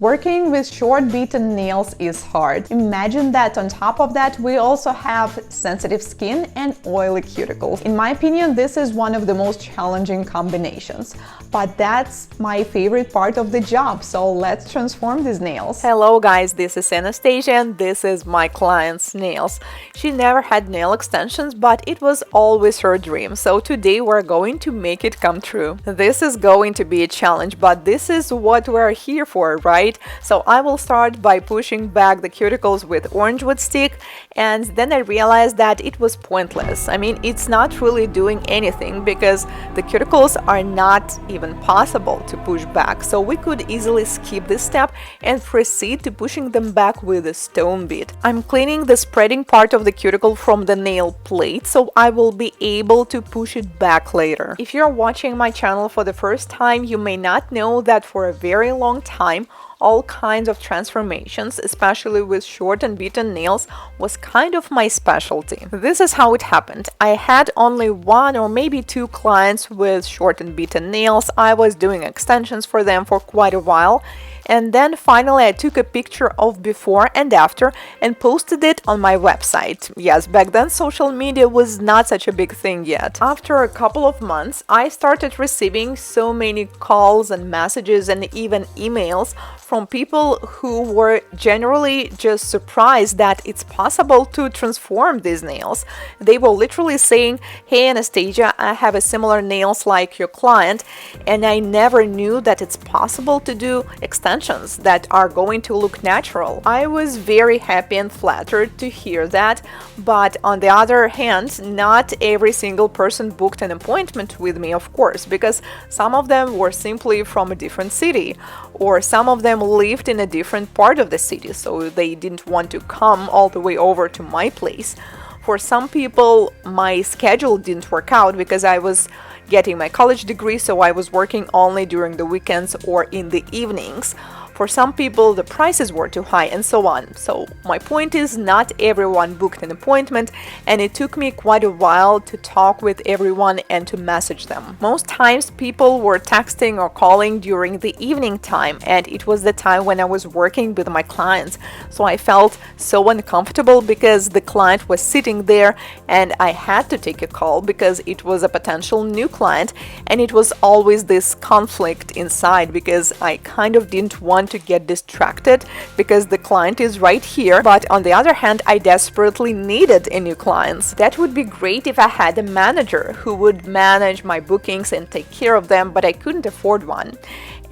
Working with short beaten nails is hard. Imagine that on top of that we also have sensitive skin and oily cuticles. In my opinion, this is one of the most challenging combinations. But that's my favorite part of the job, so let's transform these nails. Hello guys, this is Anastasia and this is my client's nails. She never had nail extensions, but it was always her dream, so today we're going to make it come true. This is going to be a challenge, but this is what we're here for, right? So I will start by pushing back the cuticles with orange wood stick, and then I realized that it was pointless. I mean, it's not really doing anything because the cuticles are not even possible to push back, so we could easily skip this step and proceed to pushing them back with a stone bit. I'm cleaning the spreading part of the cuticle from the nail plate, so I will be able to push it back later. If you're watching my channel for the first time, you may not know that for a very long time all kinds of transformations, especially with short and beaten nails, was kind of my specialty. This is how it happened. I had only one or maybe two clients with short and beaten nails. I was doing extensions for them for quite a while, and then finally I took a picture of before and after and posted it on my website. Yes, back then social media was not such a big thing yet. After a couple of months, I started receiving so many calls and messages and even emails from people who were generally just surprised that it's possible to transform these nails. They were literally saying, "Hey Anastasia, I have a similar nails like your client, and I never knew that it's possible to do extensions that are going to look natural." I was very happy and flattered to hear that, but on the other hand, not every single person booked an appointment with me, of course, because some of them were simply from a different city, or some of them lived in a different part of the city, so they didn't want to come all the way over to my place. For some people, my schedule didn't work out because I was getting my college degree, so I was working only during the weekends or in the evenings. For some people, the prices were too high, and so on. So my point is, not everyone booked an appointment, and it took me quite a while to talk with everyone and to message them. Most times people were texting or calling during the evening time, and it was the time when I was working with my clients. So I felt so uncomfortable because the client was sitting there and I had to take a call because it was a potential new client, and it was always this conflict inside because I kind of didn't want to get distracted because the client is right here, but on the other hand I desperately needed a new client. That would be great if I had a manager who would manage my bookings and take care of them, but I couldn't afford one.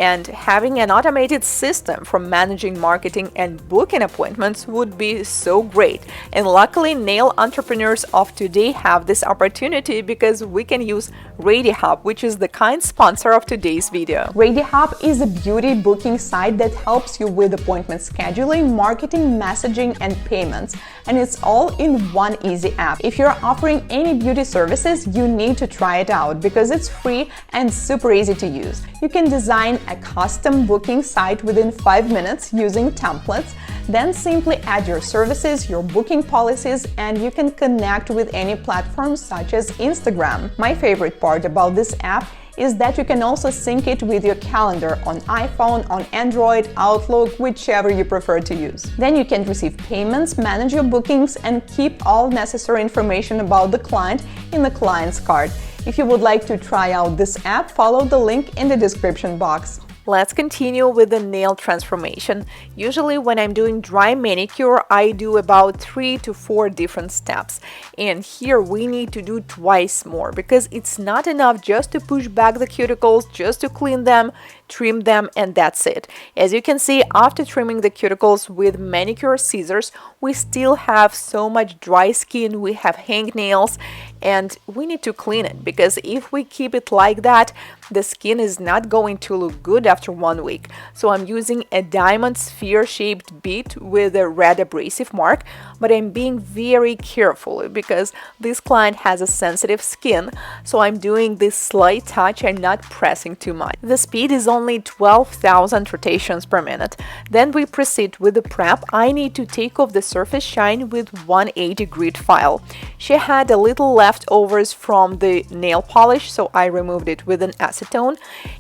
And having an automated system for managing marketing and booking appointments would be so great. And luckily, nail entrepreneurs of today have this opportunity because we can use Readyhubb, which is the kind sponsor of today's video. Readyhubb is a beauty booking site that helps you with appointment scheduling, marketing, messaging, and payments. And it's all in one easy app. If you're offering any beauty services, you need to try it out because it's free and super easy to use. You can design a custom booking site within 5 minutes using templates, then simply add your services, your booking policies, and you can connect with any platforms such as Instagram. My favorite part about this app is that you can also sync it with your calendar on iPhone, on Android, Outlook, whichever you prefer to use. Then you can receive payments, manage your bookings, and keep all necessary information about the client in the client's card. If you would like to try out this app, follow the link in the description box. Let's continue with the nail transformation. Usually when I'm doing dry manicure, I do about 3 to 4 different steps. And here we need to do twice more because it's not enough just to push back the cuticles, just to clean them, trim them, and that's it. As you can see, after trimming the cuticles with manicure scissors, we still have so much dry skin, we have hangnails, and we need to clean it because if we keep it like that, the skin is not going to look good after 1 week. So I'm using a diamond sphere shaped bit with a red abrasive mark. but I'm being very careful because this client has a sensitive skin, so I'm doing this slight touch and not pressing too much. The speed is only 12,000 rotations per minute. Then we proceed with the prep. I need to take off the surface shine with 180 grit file. She had a little leftovers from the nail polish, so I removed it with an acetone.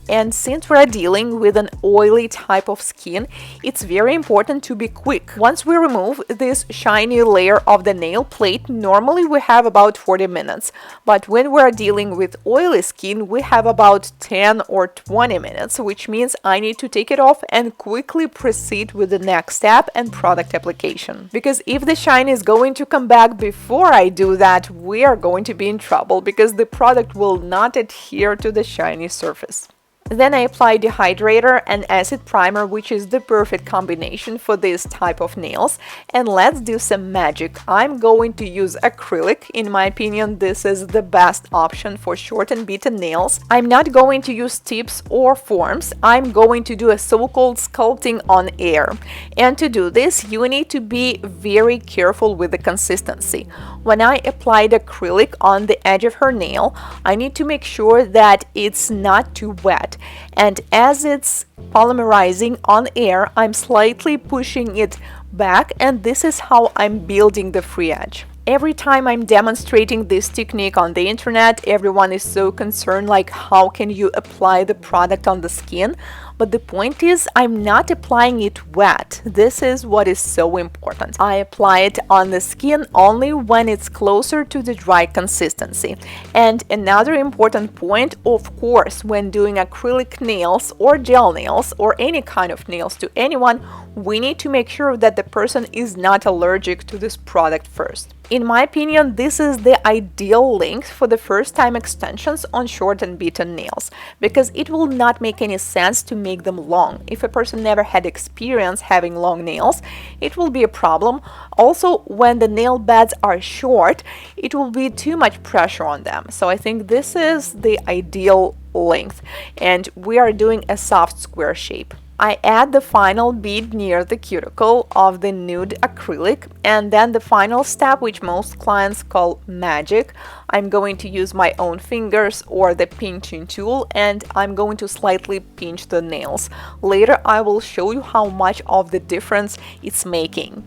And since we're dealing with an oily type of skin, it's very important to be quick. Once we remove this shiny layer of the nail plate, normally we have about 40 minutes, but when we're dealing with oily skin, we have about 10 or 20 minutes, which means I need to take it off and quickly proceed with the next step and product application. Because if the shine is going to come back before I do that, we are going to be in trouble because the product will not adhere to the shiny surface. Then I apply dehydrator and acid primer, which is the perfect combination for this type of nails. And let's do some magic. I'm going to use acrylic. In my opinion, this is the best option for short and beaten nails. I'm not going to use tips or forms. I'm going to do a so-called sculpting on air. And to do this, you need to be very careful with the consistency. When I applied acrylic on the edge of her nail, I need to make sure that it's not too wet. And as it's polymerizing on air, I'm slightly pushing it back, and this is how I'm building the free edge. Every time I'm demonstrating this technique on the internet, everyone is so concerned, like, how can you apply the product on the skin? But the point is, I'm not applying it wet. This is what is so important. I apply it on the skin only when it's closer to the dry consistency. And another important point, of course, when doing acrylic nails or gel nails or any kind of nails to anyone, we need to make sure that the person is not allergic to this product first. In my opinion, this is the ideal length for the first time extensions on short and beaten nails, because it will not make any sense to make them long. If a person never had experience having long nails, it will be a problem. Also, when the nail beds are short, it will be too much pressure on them. So I think this is the ideal length, and we are doing a soft square shape. I add the final bead near the cuticle of the nude acrylic, and then the final step, which most clients call magic. I'm going to use my own fingers or the pinching tool, and I'm going to slightly pinch the nails. Later I will show you how much of the difference it's making.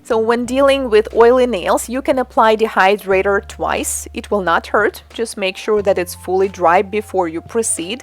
So when dealing with oily nails, you can apply dehydrator twice. It will not hurt. Just make sure that it's fully dry before you proceed.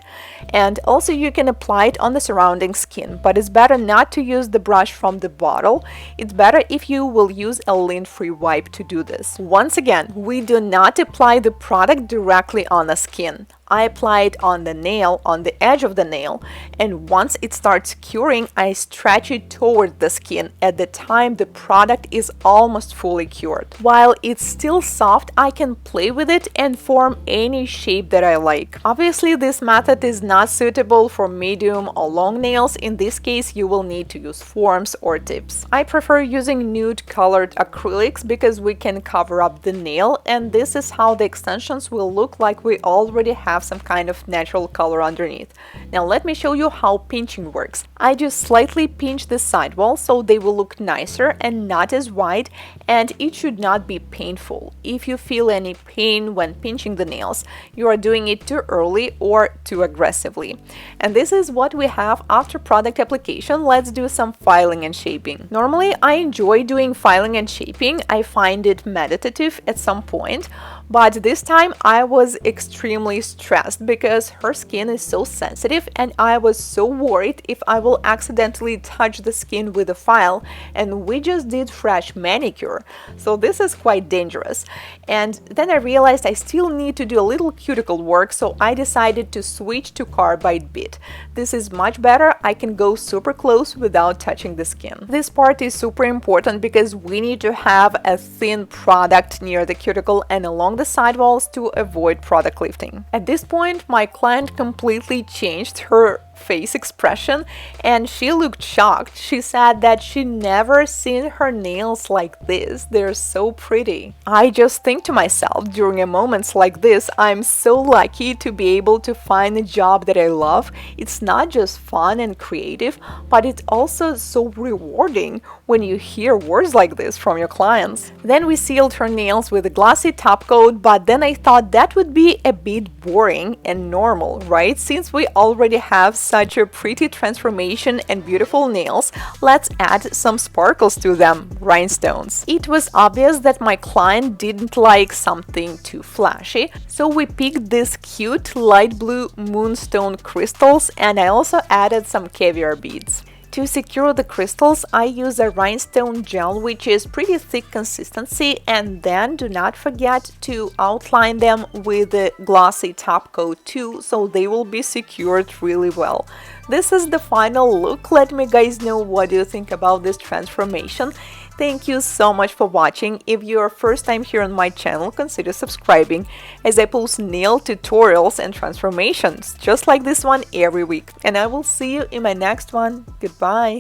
And also you can apply it on the surrounding skin, but it's better not to use the brush from the bottle. It's better if you will use a lint-free wipe to do this. Once again, we do not apply the product directly on the skin. I apply it on the nail, on the edge of the nail, and once it starts curing, I stretch it toward the skin at the time the product is almost fully cured. While it's still soft, I can play with it and form any shape that I like. Obviously, this method is not suitable for medium or long nails. In this case, you will need to use forms or tips. I prefer using nude colored acrylics because we can cover up the nail, and this is how the extensions will look like we already have some kind of natural color underneath. Now let me show you how pinching works. I just slightly pinch the sidewall so they will look nicer and not as wide, and it should not be painful. If you feel any pain when pinching the nails, you are doing it too early or too aggressively. And this is what we have after product application. Let's do some filing and shaping. Normally I enjoy doing filing and shaping. I find it meditative at some point, but this time I was extremely stressed because her skin is so sensitive, and I was so worried if I will accidentally touch the skin with a file, and we just did fresh manicure, so this is quite dangerous. And then I realized I still need to do a little cuticle work, so I decided to switch to carbide bit. This is much better. I can go super close without touching the skin. This part is super important because we need to have a thin product near the cuticle and along the sidewalls to avoid product lifting. At this point, my client completely changed her face expression, and she looked shocked. She said that she never seen her nails like this. They're so pretty. I just think to myself during moments like this, I'm so lucky to be able to find a job that I love. It's not just fun and creative, but it's also so rewarding when you hear words like this from your clients. Then we sealed her nails with a glossy top coat, but then I thought that would be a bit boring and normal, right? Since we already have such a pretty transformation and beautiful nails, let's add some sparkles to them, rhinestones. It was obvious that my client didn't like something too flashy, so we picked these cute light blue moonstone crystals, and I also added some caviar beads. To secure the crystals, I use a rhinestone gel which is pretty thick consistency, and then do not forget to outline them with a glossy top coat too, so they will be secured really well. This is the final look. Let me guys know what you think about this transformation. Thank you so much for watching. If you are first time here on my channel, consider subscribing, as I post nail tutorials and transformations just like this one every week. And I will see you in my next one. Goodbye!